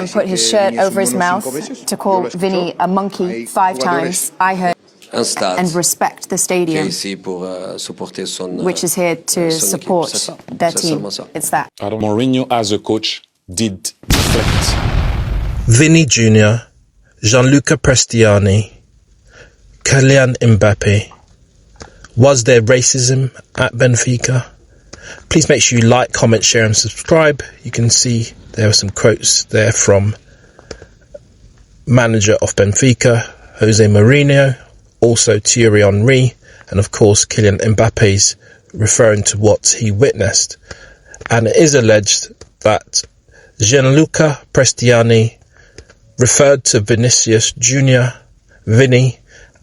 And put his shirt over his mouth to call Vini a monkey 5 times. I heard and respect the stadium, which is here to support their team. It's that. Mourinho as a coach did deflect. Vinícius Júnior, Gianluca Prestianni, Kylian Mbappé. Was there racism at Benfica? Please make sure you like, comment, share and subscribe. You can see there are some quotes there from manager of Benfica, Jose Mourinho, also Thierry Henry, and of course Kylian Mbappé's referring to what he witnessed. And it is alleged that Gianluca Prestianni referred to Vinícius Júnior, Vini,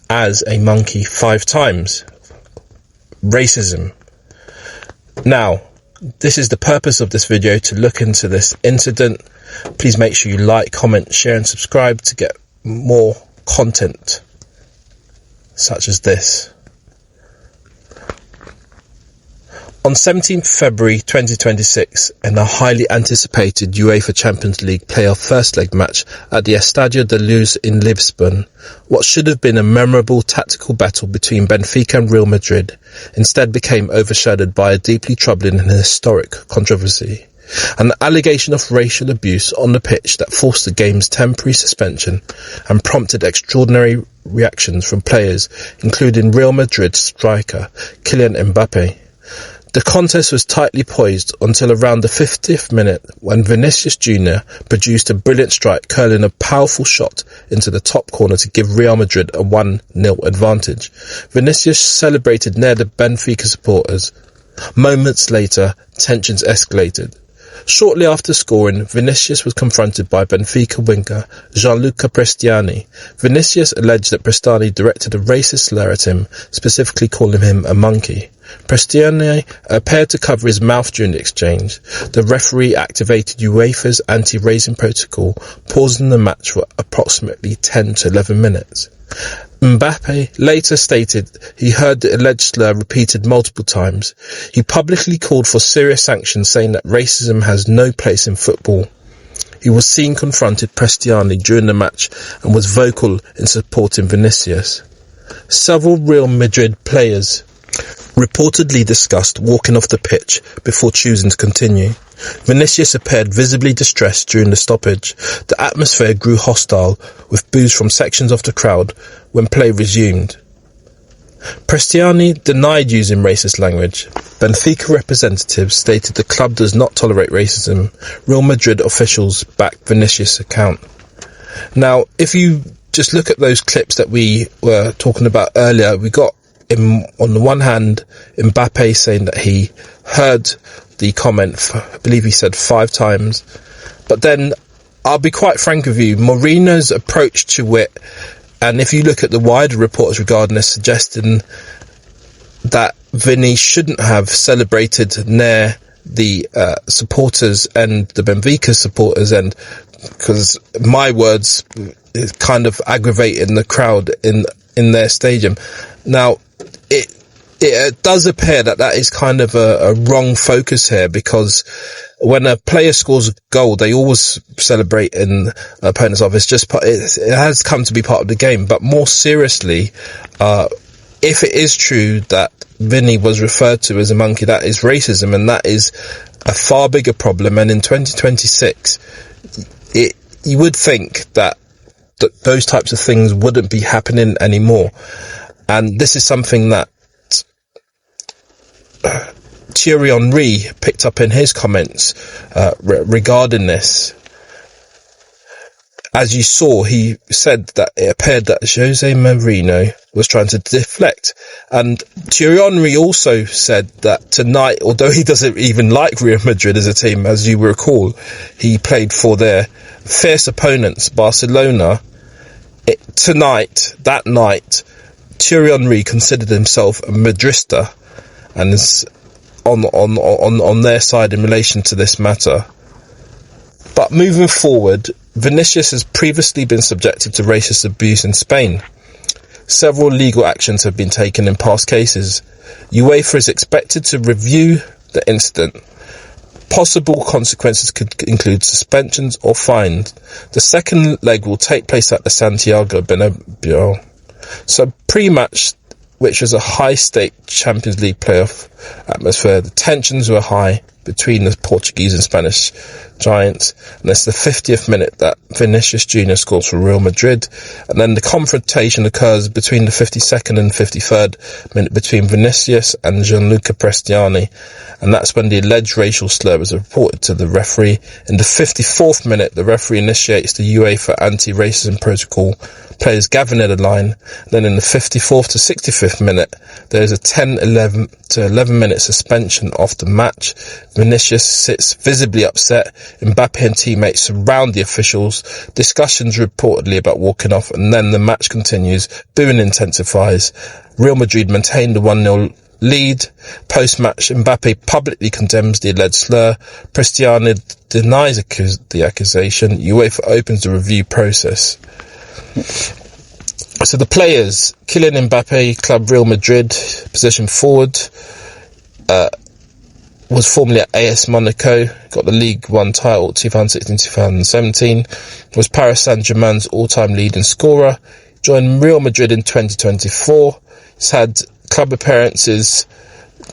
as a monkey 5 times. Racism. Now, this is the purpose of this video, to look into this incident. Please make sure you like, comment, share and subscribe to get more content such as this. On 17th February 2026, in a highly anticipated UEFA Champions League playoff first leg match at the Estadio de Luz in Lisbon, what should have been a memorable tactical battle between Benfica and Real Madrid instead became overshadowed by a deeply troubling and historic controversy. An allegation of racial abuse on the pitch that forced the game's temporary suspension and prompted extraordinary reactions from players, including Real Madrid striker Kylian Mbappé. The contest was tightly poised until around the 50th minute, when Vinícius Júnior produced a brilliant strike, curling a powerful shot into the top corner to give Real Madrid a 1-0 advantage. Vinícius celebrated near the Benfica supporters. Moments later, tensions escalated. Shortly after scoring, Vinícius was confronted by Benfica winger Gianluca Prestianni. Vinícius alleged that Prestianni directed a racist slur at him, specifically calling him a monkey. Prestianni appeared to cover his mouth during the exchange. The referee activated UEFA's anti-racism protocol, pausing the match for approximately 10 to 11 minutes. Mbappé later stated he heard the alleged slur repeated multiple times. He publicly called for serious sanctions, saying that racism has no place in football. He was seen confronted Prestianni during the match and was vocal in supporting Vinícius. Several Real Madrid players reportedly discussed walking off the pitch before choosing to continue. Vinícius appeared visibly distressed during the stoppage. The atmosphere grew hostile, with boos from sections of the crowd when play resumed. Prestianni denied using racist language. Benfica representatives stated the club does not tolerate racism. Real Madrid officials backed Vinícius' account. Now, if you just look at those clips that we were talking about earlier, we got on the one hand Mbappé saying that he heard the comment, I believe he said 5 times, but then I'll be quite frank with you, Mourinho's approach to it, and if you look at the wider reports regarding this, suggesting that Vini shouldn't have celebrated near the supporters and the Benfica supporters, and because my words is kind of aggravating the crowd in their stadium. Now, it does appear that is kind of a wrong focus here, because when a player scores a goal, they always celebrate in opponent's office. It has come to be part of the game. But more seriously, if it is true that Vini was referred to as a monkey, that is racism, and that is a far bigger problem. And in 2026, you would think that those types of things wouldn't be happening anymore. And this is something that Thierry Henry picked up in his comments regarding this. As you saw, he said that it appeared that Jose Mourinho was trying to deflect. And Thierry Henry also said that tonight, although he doesn't even like Real Madrid as a team, as you recall, he played for their fierce opponents, Barcelona. That night, Thierry Henry considered himself a Madrista and is on their side in relation to this matter. But moving forward, Vinícius has previously been subjected to racist abuse in Spain. Several legal actions have been taken in past cases. UEFA is expected to review the incident. Possible consequences could include suspensions or fines. The second leg will take place at the Santiago Bernabeu. So pre-match, which was a high-stake Champions League playoff atmosphere, the tensions were high between the Portuguese and Spanish giants, and it's the 50th minute that Vinícius Júnior scores for Real Madrid, and then the confrontation occurs between the 52nd and 53rd minute between Vinícius and Gianluca Prestianni, and that's when the alleged racial slur was reported to the referee. In the 54th minute, the referee initiates the UEFA anti-racism protocol, players gather near the line. Then in the 54th to 65th minute, there is a 10-11 to 11-minute suspension of the match. Vinícius sits visibly upset. Mbappé and teammates surround the officials. Discussions reportedly about walking off, and then the match continues. Booing intensifies. Real Madrid maintain the 1-0 lead. Post-match, Mbappé publicly condemns the alleged slur. Prestianni denies the accusation. UEFA opens the review process. So the players: Kylian Mbappé, club Real Madrid, position forward, was formerly at AS Monaco, got the League One title 2016-2017, was Paris Saint-Germain's all-time leading scorer, joined Real Madrid in 2024, he's had club appearances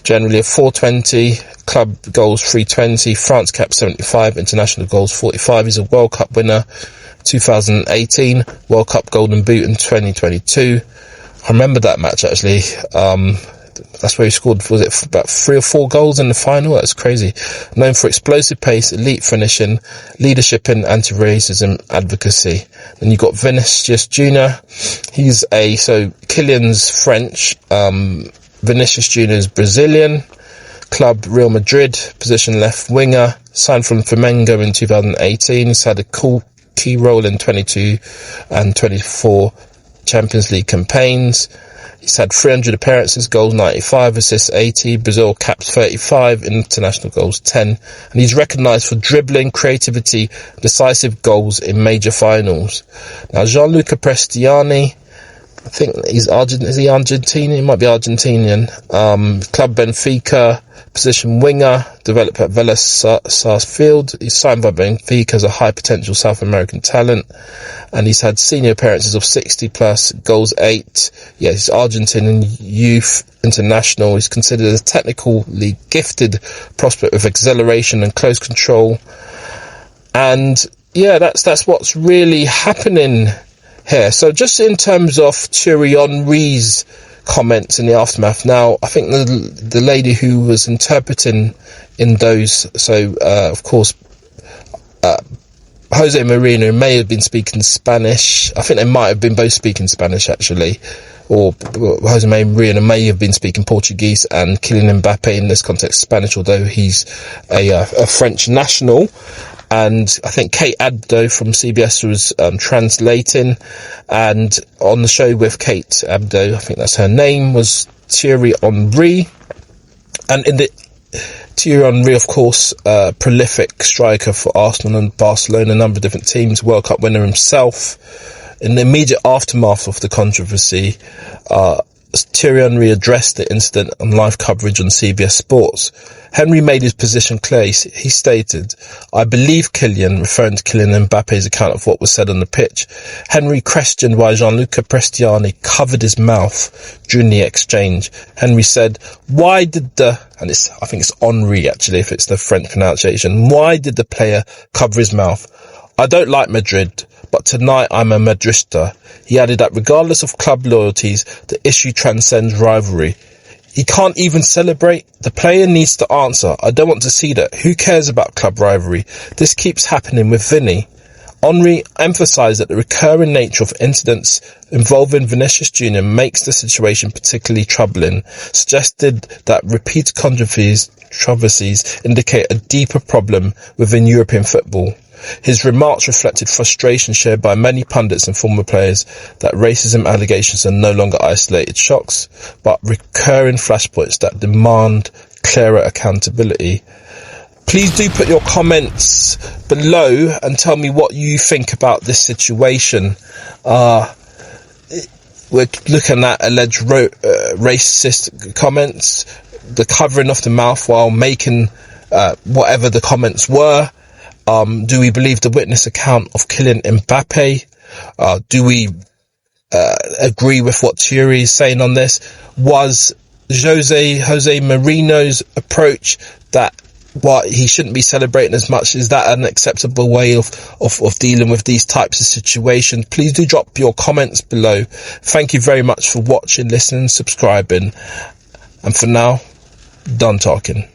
generally of 420, club goals 320, France cap 75, international goals 45, he's a World Cup winner 2018, World Cup Golden Boot in 2022. I remember that match actually. That's where he scored, was it about 3 or 4 goals in the final? That's crazy. Known for explosive pace, elite finishing, leadership in anti-racism advocacy. Then you got Vinícius Júnior. So Kylian's French, Vinícius Júnior is Brazilian. Club Real Madrid, position left winger, signed from Flamengo in 2018. He's had a key role in 22 and 24 Champions League campaigns. He's had 300 appearances, goals 95, assists 80, Brazil caps 35, international goals 10, and he's recognised for dribbling, creativity, decisive goals in major finals. Now, Gianluca Prestianni, I think is he Argentinian? He might be Argentinian. Club Benfica, position winger, developed at Vélez Sarsfield. He's signed by Benfica as a high potential South American talent, and he's had senior appearances of 60 plus, goals 8. Yeah, he's Argentinian youth international. He's considered a technically gifted prospect with acceleration and close control. And yeah, that's what's really happening here. So just in terms of Thierry Henry's comments in the aftermath, now I think the lady who was interpreting in those, of course Jose Mourinho may have been speaking Spanish. I think they might have been both speaking Spanish actually, or Jose Mourinho may have been speaking Portuguese, and Kylian Mbappé in this context Spanish, although he's a French national. And I think Kate Abdo from CBS was translating, and on the show with Kate Abdo, I think that's her name, was Thierry Henry. And Thierry Henry, of course, prolific striker for Arsenal and Barcelona, a number of different teams, World Cup winner himself. In the immediate aftermath of the controversy, Thierry Henry addressed the incident on live coverage on CBS Sports. Henry made his position clear. He stated, "I believe Kylian," referring to Kylian Mbappe's account of what was said on the pitch. Henry questioned why Gianluca Prestianni covered his mouth during the exchange. Henry said, "Why did I think it's Henry actually, if it's the French pronunciation, why did the player cover his mouth? I don't like Madrid, but tonight I'm a Madrista." He added that regardless of club loyalties, the issue transcends rivalry. He can't even celebrate. The player needs to answer. I don't want to see that. Who cares about club rivalry? This keeps happening with Vinny. Henry emphasised that the recurring nature of incidents involving Vinícius Júnior makes the situation particularly troubling, suggested that repeated controversies indicate a deeper problem within European football. His remarks reflected frustration shared by many pundits and former players that racism allegations are no longer isolated shocks, but recurring flashpoints that demand clearer accountability. Please do put your comments below and tell me what you think about this situation. We're looking at alleged racist comments, the covering of the mouth while making whatever the comments were. Do we believe the witness account of Kylian Mbappé? Do we agree with what Thierry is saying on this? Was Jose Mourinho's approach that what he shouldn't be celebrating as much, is that an acceptable way of dealing with these types of situations? Please do drop your comments below. Thank you very much for watching, listening, subscribing, and for now, done talking.